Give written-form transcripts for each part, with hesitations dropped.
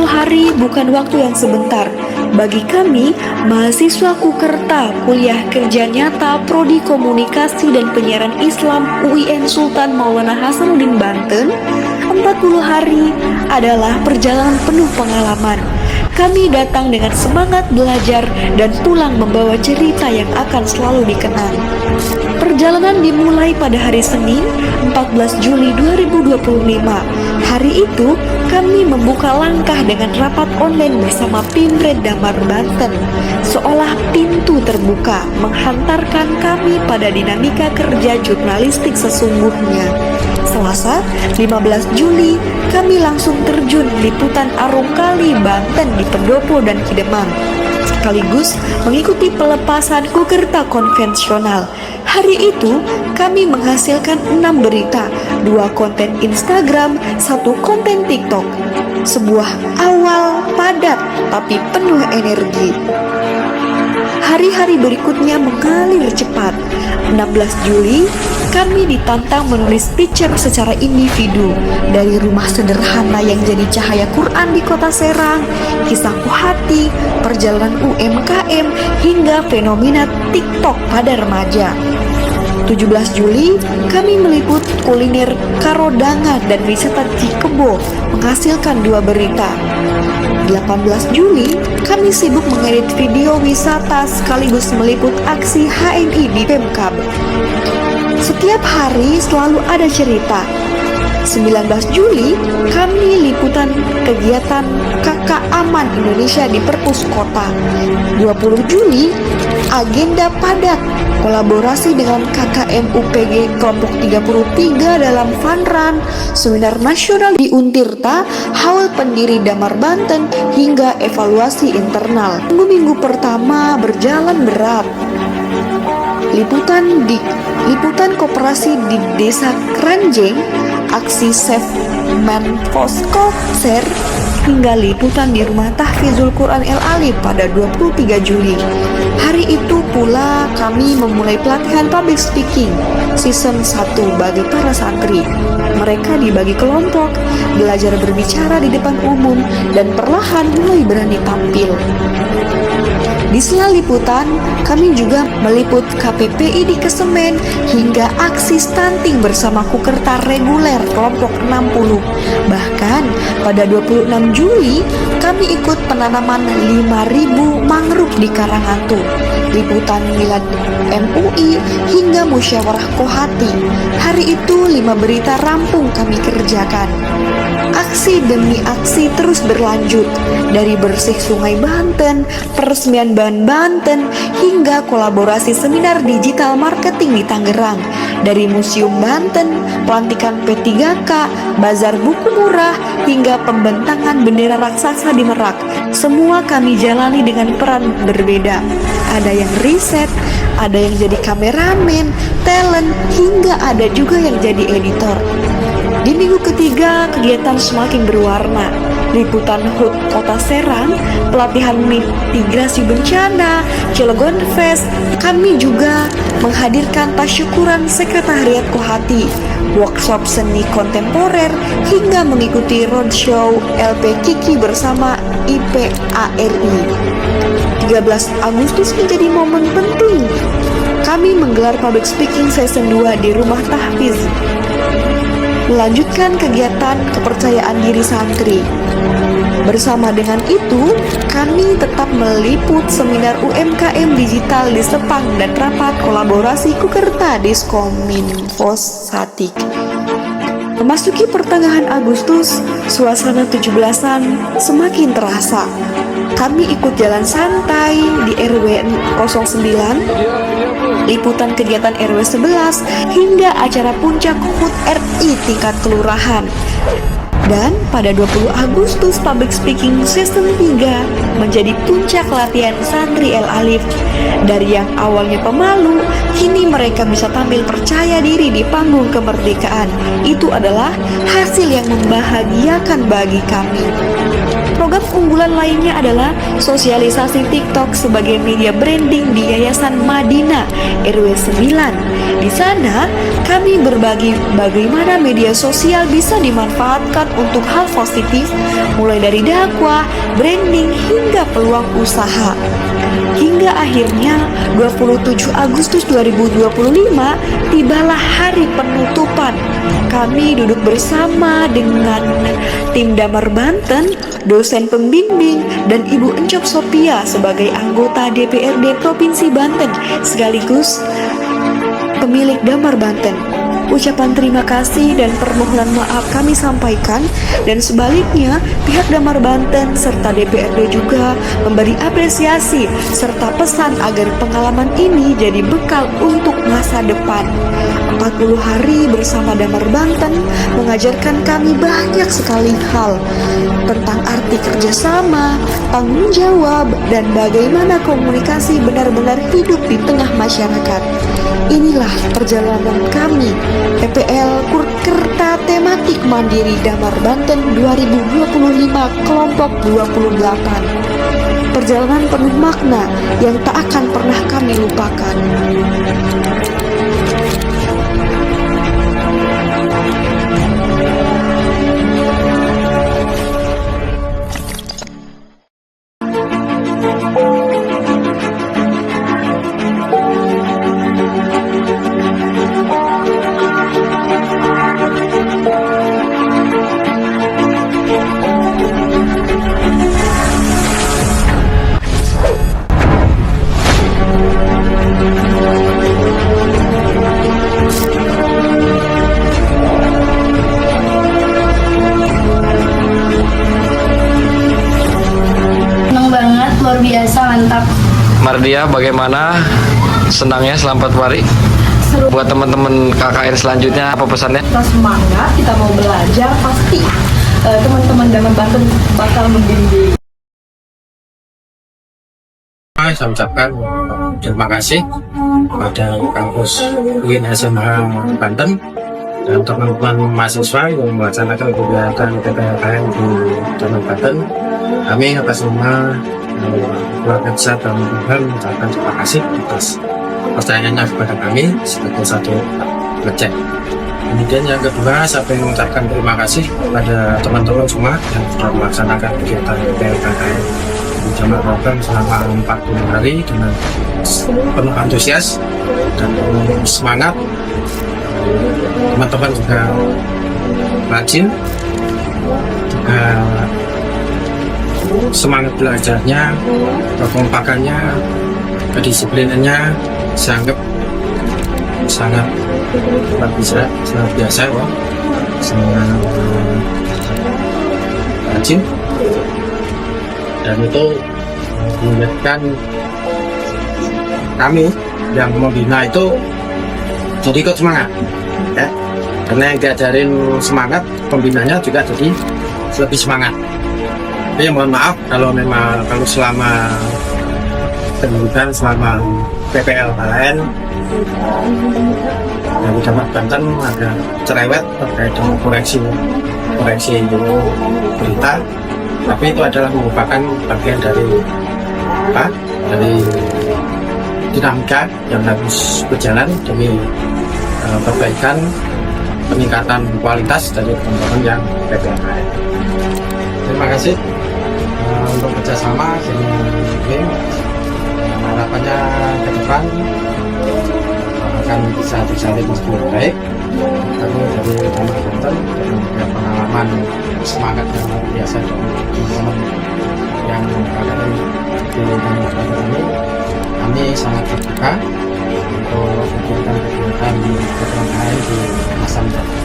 Hari bukan waktu yang sebentar. Bagi kami, mahasiswa Kukerta, Kuliah Kerja Nyata Prodi Komunikasi dan Penyiaran Islam UIN Sultan Maulana Hasanuddin Banten, 40 hari adalah perjalanan penuh pengalaman. Kami datang dengan semangat belajar dan pulang membawa cerita yang akan selalu dikenang. Perjalanan dimulai pada hari Senin, 14 Juli 2025. Hari itu, kami membuka langkah dengan rapat online bersama Pimred Damar Banten. Seolah pintu terbuka menghantarkan kami pada dinamika kerja jurnalistik sesungguhnya. Selasa, 15 Juli, kami langsung terjun liputan Arung Kali, Banten di Pendopo dan Kidemang, sekaligus mengikuti pelepasan Kukerta konvensional. Hari itu, kami menghasilkan 6 berita, 2 konten Instagram, 1 konten TikTok. Sebuah awal padat tapi penuh energi. Hari-hari berikutnya mengalir cepat. 16 Juli, kami ditantang menulis picture secara individu. Dari rumah sederhana yang jadi cahaya Quran di kota Serang, kisahku hati, perjalanan UMKM, hingga fenomena TikTok pada remaja. 17 Juli, kami meliput kuliner Karodangan dan wisata Cikebo, menghasilkan 2 berita. 18 Juli, kami sibuk mengedit video wisata sekaligus meliput aksi HMI di Pemkab. Setiap hari selalu ada cerita. 19 Juli, kami liputan kegiatan Kakak Aman Indonesia di Perpus Kota. 20 Juli, agenda padat, kolaborasi dengan KKM UPG kelompok 33 dalam Fun Run, seminar nasional di Untirta, haul pendiri Damar Banten, hingga evaluasi internal. Minggu pertama berjalan berat. Liputan koperasi di Desa Keranjeng, aksi Save Man Posko Share, hingga liputan di Rumah Tahfizul Quran El Alif pada 23 Juli. Hari itu pula kami memulai pelatihan public speaking season 1 bagi para santri. Mereka dibagi kelompok, belajar berbicara di depan umum, dan perlahan mulai berani tampil. Di sela liputan, kami juga meliput KPPI di Kesemen hingga aksi stunting bersama Kukerta reguler kelompok 60. Bahkan pada 26 Juli, kami ikut penanaman 5.000 mangrove di Karangatul, liputan Milad MUI, hingga musyawarah Kohati. Hari itu 5 berita rampung kami kerjakan. Aksi demi aksi terus berlanjut, dari bersih sungai Banten, peresmian bahan Banten, hingga kolaborasi seminar digital marketing di Tangerang. Dari Museum Banten, pelantikan P3K, bazar buku murah, hingga pembentangan bendera raksasa di Merak. Semua kami jalani dengan peran berbeda. Ada yang riset, ada yang jadi kameramen, talent, hingga ada juga yang jadi editor. Di minggu ketiga, kegiatan semakin berwarna. Liputan HUT Kota Serang, pelatihan mitigasi bencana, Cilegon Fest. Kami juga menghadirkan tasyukuran Sekretariat Kohati, workshop seni kontemporer, hingga mengikuti roadshow LP Kiki bersama IPARI. 13 Agustus menjadi momen penting. Kami menggelar public speaking season 2 di Rumah Tahfiz, melanjutkan kegiatan kepercayaan diri santri. Bersama dengan itu, kami tetap meliput seminar UMKM digital di Sepang dan rapat kolaborasi Kukerta Diskominfos Satik. Memasuki pertengahan Agustus, suasana 17-an semakin terasa. Kami ikut jalan santai di RW 09, liputan kegiatan RW 11, hingga acara puncak HUT RI tingkat kelurahan. Dan pada 20 Agustus Public Speaking Season 3 menjadi puncak latihan santri El Alif. Dari yang awalnya pemalu, kini mereka bisa tampil percaya diri di panggung kemerdekaan. Itu adalah hasil yang membahagiakan bagi kami. Program unggulan lainnya adalah sosialisasi TikTok sebagai media branding di Yayasan Madinah RW 9. Di sana, kami berbagi bagaimana media sosial bisa dimanfaatkan untuk hal positif, mulai dari dakwah, branding, hingga peluang usaha. Hingga akhirnya 27 Agustus 2025 tibalah hari penutupan. Kami duduk bersama dengan tim Damar Banten, dosen pembimbing, dan Ibu Encop Sophia sebagai anggota DPRD Provinsi Banten sekaligus pemilik Damar Banten. Ucapan terima kasih dan permohonan maaf kami sampaikan, dan sebaliknya pihak Damar Banten serta DPRD juga memberi apresiasi serta pesan agar pengalaman ini jadi bekal untuk masa depan. 40 hari bersama Damar Banten mengajarkan kami banyak sekali hal tentang arti kerjasama, tanggung jawab, dan bagaimana komunikasi benar-benar hidup di tengah masyarakat. Inilah perjalanan kami, PPL Kukerta Tematik Mandiri Damar Banten 2025 kelompok 28. Perjalanan penuh makna yang tak akan pernah kami lupakan. Luar biasa, mantap. Mardia, bagaimana senangnya selama 4 hari? Seru. Buat teman-teman KKN selanjutnya, apa pesannya? Kita semangat, kita mau belajar, pasti teman-teman Damar Banten bakal membimbing. Saya ucapkan terima kasih pada kampus UIN SMA Banten dan teman-teman mahasiswa yang melaksanakan kegiatan PPLKM di Damar Banten. Kami atas nama keluarga besar dan Tuhan mengucapkan terima kasih atas percayaannya kepada kami sebagai satu ngecek. Kemudian yang kedua, saya ingin mengucapkan terima kasih kepada teman-teman semua yang sudah melaksanakan kegiatan PPLKM di Damar Banten selama 40 hari dengan penuh antusias dan penuh semangat. Teman-teman juga rajin, juga semangat belajarnya, kekompakannya, kedisiplinannya sangat luar biasa ya, sangat rajin, dan itu menjadikan kami yang membina itu jadi ikut semangat ya, karena yang diajarin semangat, pembinanya juga jadi lebih semangat. Tapi mohon maaf kalau selama pendidikan, selama PPL KLN dari Damar Banten ada cerewet terkait dengan koreksi berita, tapi itu adalah merupakan bagian dari dinamika yang harus berjalan demi perbaikan, peningkatan kualitas dari teman-teman yang PPL KLN. Terima kasih untuk kerjasama dengan tim. Harapannya ke depan akan bisa lebih baik. Kami dari Damar Banten dengan pengalaman semangat yang luar biasa dari teman-teman yang ada di Damar Banten ini, kami sangat terbuka untuk kegiatan-kegiatan lain di masa mendatang.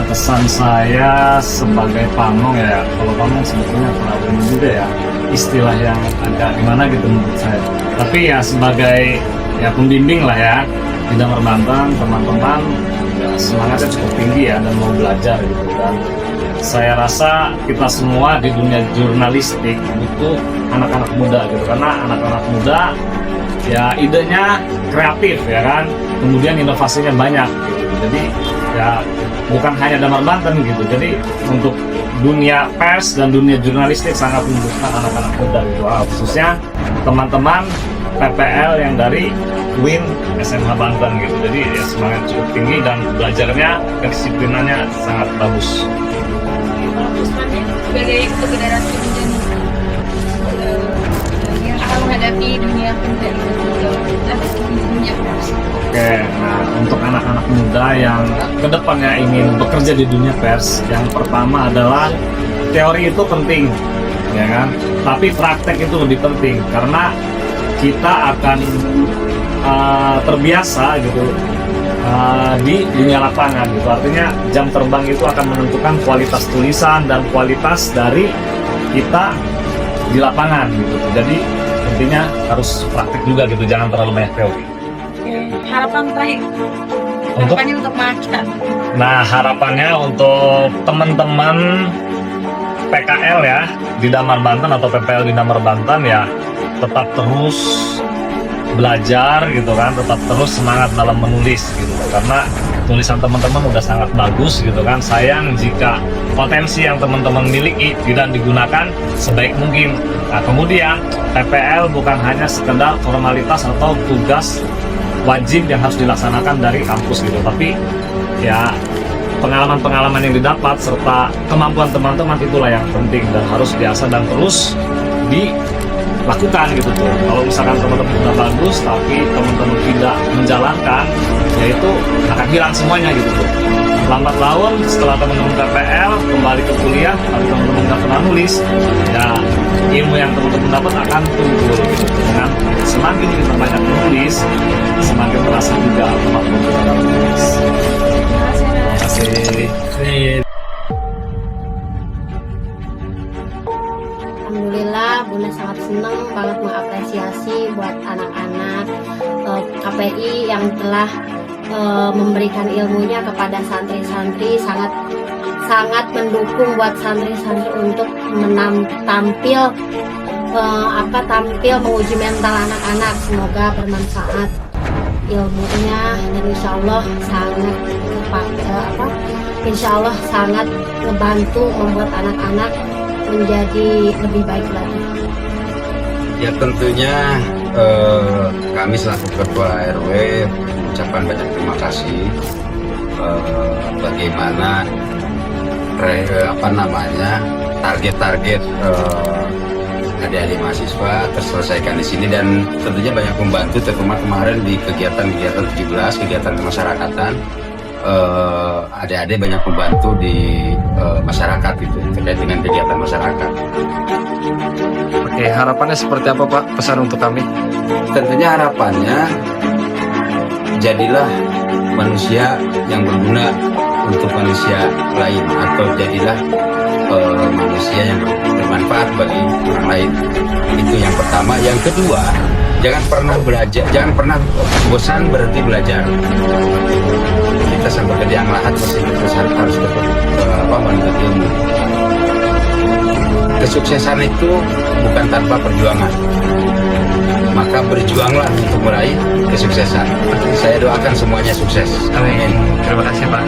Kesan saya sebagai pamong ya, kalau pamong sebetulnya pernah juga ya, istilah yang agak gimana gitu menurut saya. Tapi ya sebagai ya pembimbing lah ya di Damar Banten, teman-teman ya, semangatnya cukup tinggi ya dan mau belajar gitu. Dan saya rasa kita semua di dunia jurnalistik butuh anak-anak muda gitu, karena anak-anak muda ya idenya kreatif ya kan, kemudian inovasinya banyak gitu. Jadi ya bukan hanya Damar Banten gitu, jadi untuk dunia pers dan dunia jurnalistik sangat membutuhkan anak-anak muda gitu, khususnya teman-teman PPL yang dari UIN SMH Banten gitu. Jadi ya semangat cukup tinggi dan belajarnya, kedisiplinannya sangat bagus. Usman sebagai generasi muda yang akan menghadapi dunia kerja di dunia pers. Oke, nah untuk anak-anak muda yang kedepannya ingin bekerja di dunia pers, yang pertama adalah teori itu penting, ya kan? Tapi praktek itu lebih penting karena kita akan terbiasa gitu di dunia lapangan gitu. Artinya jam terbang itu akan menentukan kualitas tulisan dan kualitas dari kita di lapangan gitu. Jadi intinya harus praktek juga gitu, jangan terlalu banyak teori. Harapan terakhir harapannya untuk kita. Nah, harapannya untuk teman-teman PKL ya di Damar Banten atau PPL di Damar Banten ya tetap terus belajar gitu kan, tetap terus semangat dalam menulis gitu, karena tulisan teman-teman udah sangat bagus gitu kan. Sayang jika potensi yang teman-teman miliki tidak digunakan sebaik mungkin. Nah, kemudian PPL bukan hanya sekedar formalitas atau tugas wajib yang harus dilaksanakan dari kampus gitu, tapi ya pengalaman-pengalaman yang didapat serta kemampuan teman-teman itulah yang penting dan harus biasa dan terus dilakukan gitu tuh. Kalau misalkan teman-teman udah bagus tapi teman-teman tidak menjalankan, ya itu akan hilang semuanya gitu tuh. Lambat laun setelah teman-teman PPL kembali ke kuliah, tapi teman-teman nggak pernah nulis, ya ilmu yang teman-teman dapat akan tumbuh gitu. Dengan semakin kita banyak menulis, semakin terasa juga kemampuan kita dalam menulis. Terima kasih. Alhamdulillah, Bunda sangat senang banget mengapresiasi buat anak-anak KPI yang telah memberikan ilmunya kepada santri-santri, sangat mendukung buat santri-santri untuk tampil menguji mental anak-anak. Semoga bermanfaat ilmunya dan insya Allah sangat membantu membuat anak-anak menjadi lebih baik lagi. Ya tentunya kami selaku Ketua RW ucapkan banyak terima kasih. Bagaimana target-target adik-adik mahasiswa terselesaikan di sini, dan tentunya banyak membantu, terutama kemarin di kegiatan 17, kegiatan kemasyarakatan adik-adik banyak membantu di masyarakat gitu terkait dengan kegiatan masyarakat. Oke, harapannya seperti apa Pak? Pesan untuk kami? Tentunya harapannya jadilah manusia yang berguna untuk manusia lain, atau jadilah manusia yang bermanfaat bagi orang lain. Itu yang pertama. Yang kedua, jangan pernah belajar, jangan pernah bosan berhenti belajar. Kita sampai ke liang lahat terus harus tetap menuntut ilmu. Kesuksesan itu bukan tanpa perjuangan. Maka berjuanglah untuk meraih kesuksesan. Saya doakan semuanya sukses. Amin. Terima kasih Pak.